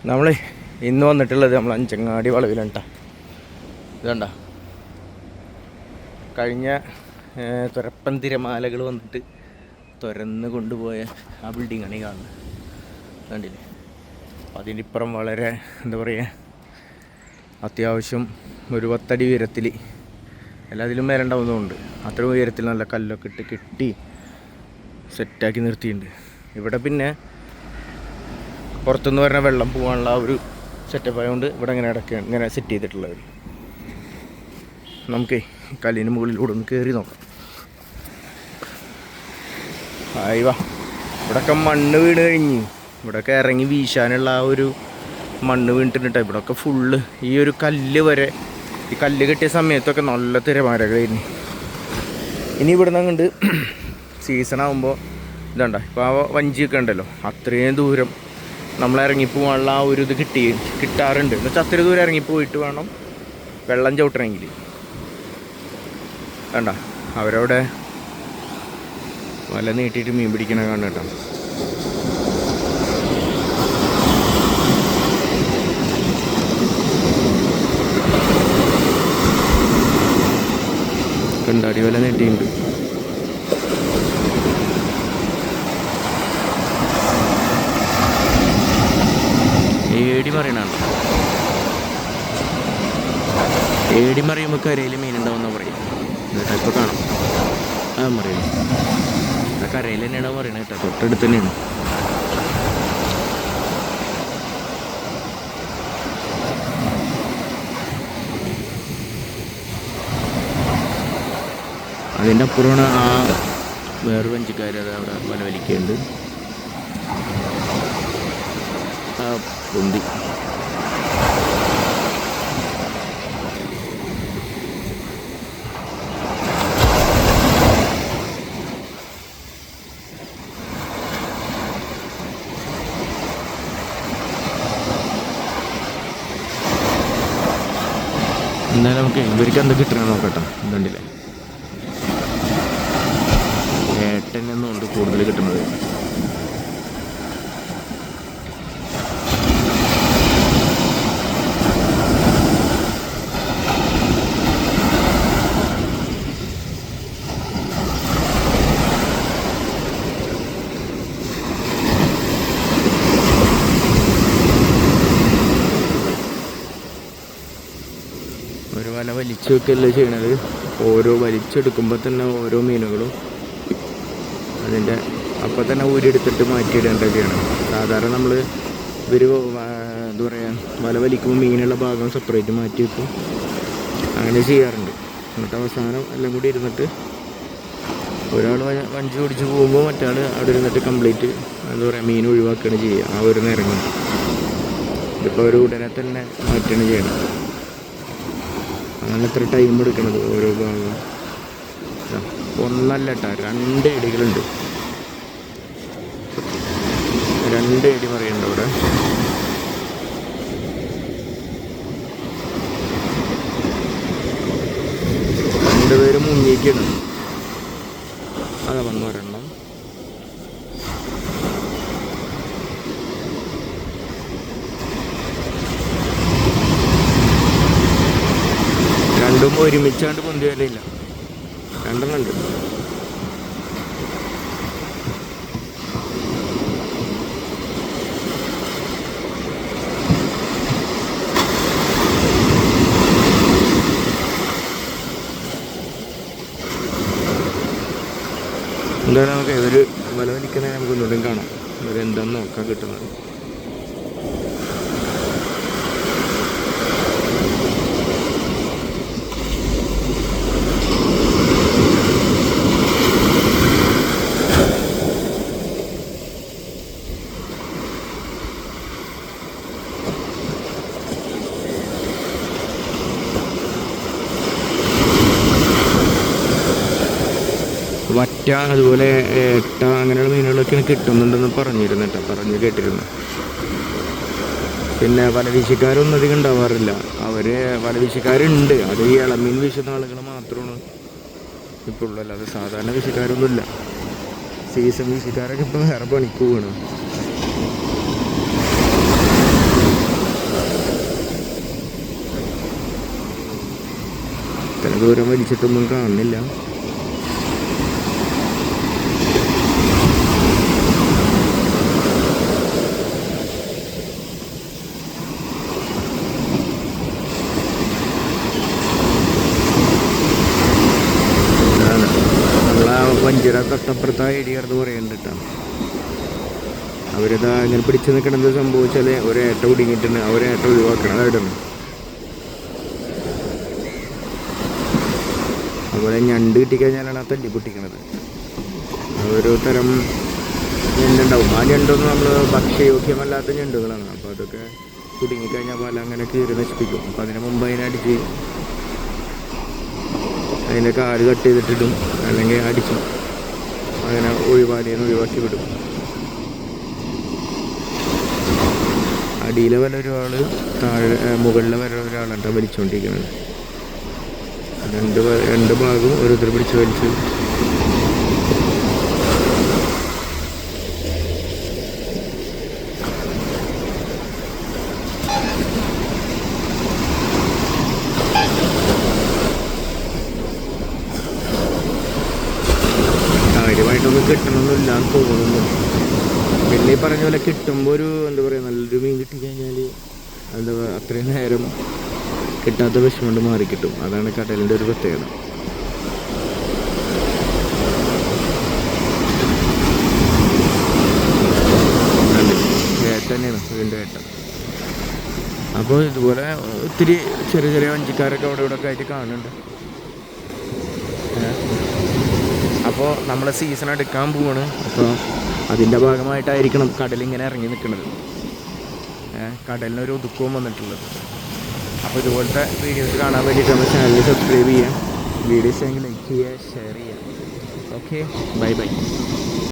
നമ്മൾ ഇന്ന് വന്നിട്ടുള്ളത് നമ്മൾ അഞ്ചങ്ങാടി വളവിലാണ് കേട്ടോ. ഇതുണ്ട കഴിഞ്ഞ തുരപ്പൻ തിരമാലകൾ വന്നിട്ട് തുരന്ന് കൊണ്ടുപോയ ആ ബിൽഡിങ്ങാണ് ഈ കാണുന്നത്. കണ്ടില്ലേ? അതിൻ്റെ ഇപ്പുറം വളരെ എന്താ പറയുക, അത്യാവശ്യം ഒരു 10 അടി ഉയരത്തിൽ, എല്ലാത്തിലും മേലുണ്ടാവുന്നതുകൊണ്ട് അത്രയും ഉയരത്തിൽ നല്ല കല്ലൊക്കെ ഇട്ട് കെട്ടി സെറ്റാക്കി നിർത്തിയിട്ടുണ്ട്. ഇവിടെ പിന്നെ പുറത്തുനിന്ന് വരുന്ന വെള്ളം പോകാനുള്ള ആ ഒരു സെറ്റപ്പ് ആയതുകൊണ്ട് ഇവിടെ ഇങ്ങനെ സെറ്റ് ചെയ്തിട്ടുള്ളത്. നമുക്കേ കല്ലിന് മുകളിലൂടെ ഒന്ന് കയറി നോക്കാം. ആയിവാ, ഇവിടെയൊക്കെ മണ്ണ് വീണ് കഴിഞ്ഞ് ഇവിടെയൊക്കെ ഇറങ്ങി വീശാനുള്ള ആ ഒരു മണ്ണ് വീണിട്ടുണ്ട്. ഇവിടെയൊക്കെ ഫുള്ള് ഈ ഒരു കല്ല് വരെ, ഈ കല്ല് കെട്ടിയ സമയത്തൊക്കെ നല്ല തിരമാലകളായിരുന്നു. ഇനി ഇവിടെ നിന്ന് അങ്ങോട്ട് സീസൺ ആകുമ്പോൾ ഇതണ്ട, ഇപ്പോൾ ആ വഞ്ചിയൊക്കെ ഉണ്ടല്ലോ, അത്രയും ദൂരം നമ്മൾ ഇറങ്ങിപ്പോകാനുള്ള ആ ഒരു ഇത് കിട്ടാറുണ്ട്. എന്ന് വെച്ചാൽ അത്രയും ദൂരം ഇറങ്ങിപ്പോയിട്ട് വേണം വെള്ളം ചവിട്ടണമെങ്കിൽ. വേണ്ട, അവരവിടെ വല നീട്ടിയിട്ട് മീൻ പിടിക്കണ കാണട്ടോ. കണ്ടാടി വല നീട്ടിയിട്ടുണ്ട്. ഏടി മറിയണാണ്. ഏടി മറിയുമ്പോൾ കരയിൽ മീനുണ്ടാവുമെന്നാണ് പറയും. എന്നിട്ട് ഇപ്പോൾ കാണാം ആ മറിയണം. ആ കരയിൽ തന്നെയാണ് പറയണത് കേട്ടോ, തൊട്ടടുത്ത് തന്നെയാണ്. അതിൻ്റെ അപ്പുറമാണ് ആ വേറെ വഞ്ചിക്കാർ അത് അവിടെ വല വലിക്കുന്നുണ്ട്. ആ പൊന്തി എന്തായാലും നമുക്ക് ഇവർക്ക് എന്ത് കിട്ടണമെന്ന് നോക്കട്ടെ. എന്തുണ്ടല്ലേ, ഏട്ടനെന്നുണ്ട് കൂടുതൽ കിട്ടുന്നത്. ഒരു വല വലിച്ചു വെക്കല്ലേ ചെയ്യണത്. ഓരോ വലിച്ചെടുക്കുമ്പോൾ തന്നെ ഓരോ മീനുകളും അതിൻ്റെ അപ്പം തന്നെ ഊരിയെടുത്തിട്ട് മാറ്റിയിടേണ്ടതൊക്കെയാണ്. സാധാരണ നമ്മൾ ഇവർ എന്താ പറയുക, വല വലിക്കുമ്പോൾ മീനുള്ള ഭാഗം സെപ്പറേറ്റ് മാറ്റി വെക്കും. അങ്ങനെ ചെയ്യാറുണ്ട്. എന്നിട്ട് അവസാനം എല്ലാം കൂടി ഇരുന്നിട്ട് ഒരാൾ വഞ്ചി ഓടിച്ച് പോകുമ്പോൾ മറ്റാൾ അവിടെ ഇരുന്നിട്ട് കംപ്ലീറ്റ് എന്താ പറയുക മീൻ ഒഴിവാക്കുകയാണ് ചെയ്യുക. ആ ഒരു നേരം കൊണ്ട് ഇതിപ്പോൾ ഒരു ഉടനെ തന്നെ മാറ്റുകയാണ് ചെയ്യണം. അങ്ങനെ എത്ര ടൈം എടുക്കണത് ഓരോ ഭാഗം. ഒന്നല്ല കേട്ടോ, 2 ഏടികളുണ്ട്. 2 ഏടി പറയുന്നുണ്ട് ഇവിടെ. രണ്ടുപേരും മുങ്ങിക്കാണ്. അതാ വന്നു ഒരെണ്ണം. രണ്ടും ഒരുമിച്ചാണ്ട് പൊന്തി വരയില്ല, 2 ഉണ്ട്. എന്തായാലും നമുക്ക് ഇവര് വല വലിക്കുന്നത് നമുക്ക് ഒന്നുകൂടി കാണാം. ഇവരെന്താന്ന് നോക്കാൻ കിട്ടുന്നത്. വറ്റ അതുപോലെ ഏട്ട അങ്ങനെയുള്ള മീനുകളൊക്കെയാണ് കിട്ടുന്നുണ്ടെന്ന് പറഞ്ഞിരുന്നു കേട്ടോ, പറഞ്ഞ് കേട്ടിരുന്നു. പിന്നെ വലവീശക്കാരൊന്നും അധികം ഉണ്ടാവാറില്ല. അവർ വലവീശക്കാരുണ്ട്, അത് ഈ ഇളമീൻ വീശുന്ന ആളുകൾ മാത്രമാണ് ഇപ്പോൾ ഉള്ളൂ. അല്ലാതെ സാധാരണ വീശക്കാരൊന്നുമില്ല. സീസൺ വീശക്കാരൊക്കെ ഇപ്പോൾ വേറെ പണിക്ക് പോകണം. ദൂരം വലിച്ചിട്ടൊന്നും കാണുന്നില്ല. വഞ്ചിറ തൊട്ടപ്പുറത്ത് ഏരിയർന്ന് പറയുന്നുണ്ട് കേട്ടോ. അവരിതാ ഇങ്ങനെ പിടിച്ചു നിൽക്കണത് സംഭവിച്ചാൽ ഒരേട്ട ഒടുങ്ങിയിട്ടുണ്ട്. ഒരേട്ട ഒഴിവാക്കണം അതായിട്ടാണ്. അതുപോലെ ഞണ്ട് കിട്ടിക്കഴിഞ്ഞാലാണ് ആ തല്ലി പൊട്ടിക്കണത്. ഓരോ തരം ഞണ്ടുണ്ടാവും. ആ ഞണ്ടൊന്നും നമ്മൾ ഭക്ഷ്യയോഗ്യമല്ലാത്ത ഞണ്ടുകളാണ്. അപ്പോൾ അതൊക്കെ കുടുങ്ങിക്കഴിഞ്ഞാൽ പല അങ്ങനെ കീറി നശിപ്പിക്കും. അപ്പോൾ അതിന് മുമ്പ് അതിനടിച്ച് അതിൻ്റെ കാല് കട്ട് ചെയ്തിട്ടിടും, അല്ലെങ്കിൽ അടിച്ചും അങ്ങനെ ഒഴിവാക്കി വിടും. അടിയിലെ വല്ല ഒരാൾ മുകളിലെ വല്ല ഒരാളാണ് വലിച്ചുകൊണ്ടിരിക്കുന്നത്. രണ്ട് ഭാഗവും ഓരോരുത്തർ വലിച്ച് കാര്യമായിട്ടൊന്നും കിട്ടണമെന്നില്ലാന്ന് തോന്നുന്നു. പിന്നെ ഈ പറഞ്ഞ പോലെ കിട്ടുമ്പോൾ ഒരു എന്താ പറയുക, നല്ലൊരു മീൻ കിട്ടിക്കഴിഞ്ഞാൽ എന്താ അത്രയും നേരം കിട്ടാത്ത വിഷം കൊണ്ട് മാറിക്കിട്ടും. അതാണ് കടലിൻ്റെ ഒരു പ്രത്യേകത. ഏട്ട തന്നെയാണ് വീണ്ടും ഏട്ട. അപ്പോൾ ഇതുപോലെ ഒത്തിരി ചെറിയ ചെറിയ വഞ്ചിക്കാരൊക്കെ അവിടെ ഇവിടെ ഒക്കെ ആയിട്ട് കാണുന്നുണ്ട്. അപ്പോൾ നമ്മളെ സീസൺ എടുക്കാൻ പോവാണ്. അപ്പോൾ അതിൻ്റെ ഭാഗമായിട്ടായിരിക്കണം കടലിങ്ങനെ ഇറങ്ങി നിൽക്കുന്നത്. കടലിനൊരു ഒതുക്കവും വന്നിട്ടുള്ളത്. അപ്പോൾ ഇതുപോലത്തെ വീഡിയോസ് കാണാൻ വേണ്ടിയിട്ട് നമ്മുടെ ചാനൽ സബ്സ്ക്രൈബ് ചെയ്യാം. വീഡിയോസ് എങ്കിൽ ലൈക്ക് ചെയ്യുക, ഷെയർ ചെയ്യുക. Okay, bye bye.